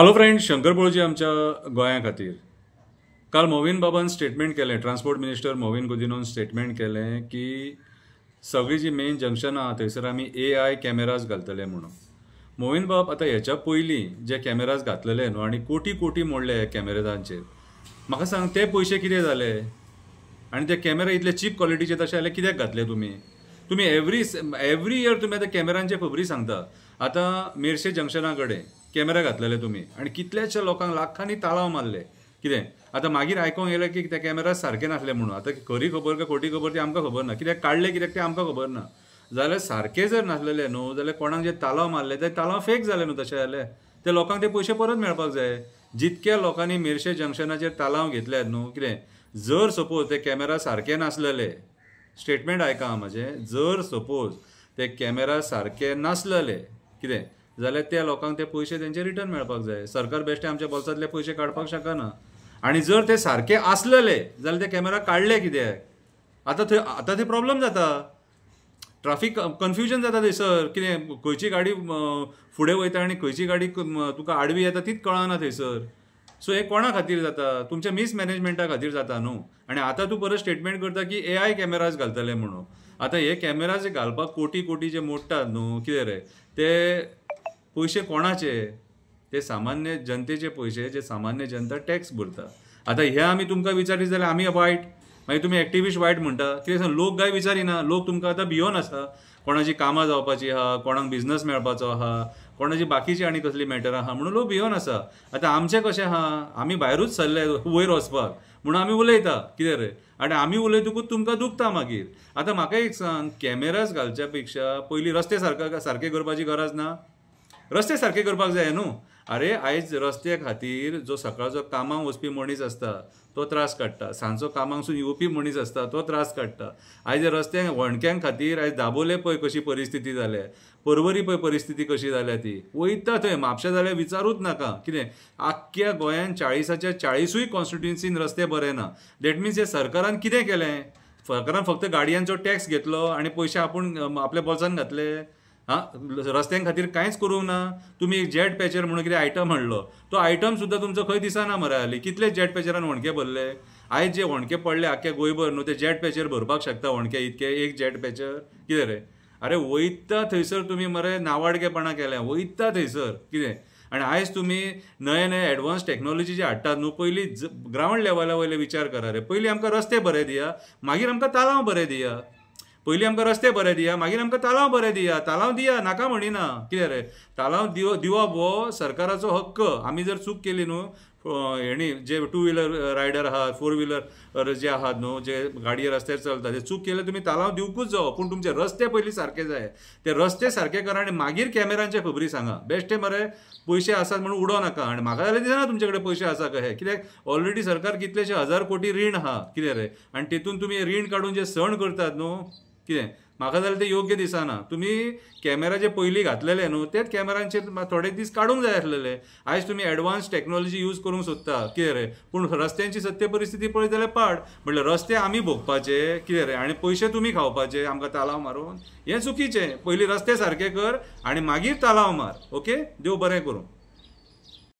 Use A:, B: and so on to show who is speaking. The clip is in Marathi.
A: हॅलो फ्रेंड्स, शंकर बळजी आमच्या गोंया खातीर काल मोविन बाबान स्टेटमेंट केलें. ट्रान्सपोर्ट मिनिस्टर मोविन गुदिनोन स्टेटमेंट केलें की सगळी जी मेन जंक्शनां आहा थंयसर आमी AI कॅमेराज घालतले म्हणून. मोविन बाब आतां हेच्या पयलीं जे कॅमेराज घातलेले न्हू आनी कोटी कोटी मोडले हे कॅमेराजांचेर. म्हाका सांग, ते पयशे कितें जाले आनी ते कॅमेरा इतले चीप क्वॉलिटीचे तशे जाल्यार कित्याक घातले तुमी एवरी इयर तुमी आतां कॅमेरांचे खबरी सांगता. आतां मेर्शे जंक्शना कडेन कॅमेरा घातलेले तुमी आनी कितल्याशा लोकांक लाखांनी ताळाव मारले. कितें आतां मागीर आयकूंक येलें की ते कॅमेरा सारके नासले म्हणून. आतां खरी खबर काय खोटी खबर ती आमकां खबर ना, कित्याक काडले कित्याक ते आमकां खबर ना. जाल्यार सारके जर नासलेले न्हू जाल्यार कोणाक जे ताळाव मारले ते ताळाव फेक जाले न्हू. तशें जाल्यार ते लोकांक ते पयशे परत मेळपाक जाय. जितक्या लोकांनी मेर्शे जंक्शनाचेर ताळाव घेतल्यात न्हू, कितें जर सपोज ते कॅमेरा सारके नासलेले, स्टेटमेंट आयका म्हाजें, जर सपोज ते कॅमेरा सारके नासलेले कितें जाल्यार त्या लोकांक ते पयशे तेंचे रिटर्न मेळपाक जाय. सरकार बेश्टे आमच्या बोल्सांतले पयशे काडपाक शकना. आनी जर ते सारके आसलेले जाल्यार ते कॅमेरा काडले कित्याक? आतां थंय प्रॉब्लेम जाता, ट्राफीक कन्फ्युजन जाता थंयसर. कितें खंयची गाडी फुडें वयता आनी खंयची गाडी तुका आडवी येता तीच कळना थंयसर. सो हे कोणा खातीर जाता? तुमच्या मिसमॅनेजमेंटा खातीर जाता न्हू. आनी आतां तूं परत स्टेटमेंट करता की AI कॅमेराज घालतले म्हणून. आतां हे कॅमेराज घालपाक कोटी कोटी जे मोडटात न्हू, कितें रे ते पयशे कोणाचे? ते सामान्य जनतेचे पयशे, जे सामान्य जनता टॅक्स भरता. आतां हे आमी तुमकां विचारीत जाल्यार आमी वायट, मागीर तुमी एक्टिविस्ट वायट म्हणटा. कितें सांग, लोक काय विचारिना. लोक तुमकां आतां भियोन आसा. कोणाची कामां जावपाची आहा, कोणाक बिझनस मेळपाचो आहा, कोणाची बाकीची आनी कसली मॅटर आहा म्हणून लोक भियोन आसा. आतां आमचें कशें आहा, आमी भायरूच सरले वयर वचपाक म्हणून आमी उलयता. कितें रे, आनी आमी उलयतकूच तुमकां दुखता मागीर. आतां म्हाका एक सांग, कॅमेराज घालच्या पेक्षा पयलीं रस्ते सारके करपाची गरज ना? रस्ते सारके करपाक जाय न्हू. अरे आयज रस्त्या खातीर जो सकाळचो कामाक वचपी मनीस आसता तो त्रास काडटा, सांजचो कामाकसून येवपी मनीस आसता तो त्रास काडटा. आयज रस्त्यांक वणक्यांक खातीर आयज दाबोले पळय कशी परिस्थिती जाल्या, पर्वरी पळय परिस्थिती कशी जाल्या. ती वयता थंय म्हापशा जाल्यार विचारूच नाका. कितें आख्ख्या गोंयान 40च्या 40 कॉन्स्टिट्युएन्सीन रस्ते बरे ना. दॅट मिन्स हे सरकारान कितें केलें? सरकारान फक्त गाडयांचो टॅक्स घेतलो आनी पयशे आपूण आपल्या बोल्सान घातले. रस्त्यां खातीर कांयच करूंक ना. तुमी एक जेट पॅचर म्हणून कितें आयटम हाडलो, तो आयटम सुद्दां तुमचो खंय दिसना मरे. हाली कितले जेट पॅचरान वणके भरले. आयज जे वणके पडले आख्या गोंयभर न्हू, ते जेट पॅचर भरपाक शकता वणके इतके एक जेट पॅचर? कितें रे, अरे वयता थंयसर तुमी मरे नावाडगेपणां केल्या, वयता थंयसर. कितें आनी आयज तुमी नये नये एडवान्स टॅक्नॉलॉजी जे हाडटात न्हू, पयलीं ग्रावंड लेवला वयले विचार करा रे. पयलीं आमकां रस्ते बरे दिया, मागीर आमकां ताळाव बरे दिया. पयलीं आमकां रस्ते बरे दिया, मागीर आमकां ताळाव बरे दिया. ताळाव दिया नाका म्हणिना. कितें रे, ताळाव दिवप हो सरकाराचो हक्क. आमी जर चूक केली न्हू, हेणी जे 2 व्हिलर रायडर आहात, 4 व्हिलर जे आहात न्हू, जे गाडये रस्त्यार चलता, ते चूक केले तुमी ताळाव दिवकूच जावो. पूण तुमचे रस्ते पयलीं सारके जाय. ते रस्ते सारके करा आनी मागीर कॅमेरांचे खबरी सांगा. बेश्टे मरे पयशे आसात म्हणून उडो नाका. आनी म्हाका जाल्यार दिसना तुमचे कडेन पयशे आसा कहे. कित्याक ऑलरेडी सरकार कितलेशे 1000 कोटी रीण आहा. कितें रे, आनी तेतून तुमी रीण काडून जे सण करतात न्हू, कितें म्हाका जाल्यार ते योग्य दिसना. तुमी कॅमेरा जे पयलीं घातलेले न्हू, तेच कॅमेरांचेर थोडे दीस काडूंक जाय आसलेले. आयज तुमी एडवान्स टॅक्नॉलॉजी यूज करूंक सोदता. कितें रे, पूण रस्त्यांची सत्य परिस्थिती पळयत जाल्यार पाड. म्हणल्यार रस्ते आमी भोगपाचे, कितें रे, आनी पयशे तुमी खावपाचे आमकां ताळाव मारून. हें चुकीचें. पयलीं रस्ते सारके कर आनी मागीर ताळाव मार. ओके, देव बरें करूं.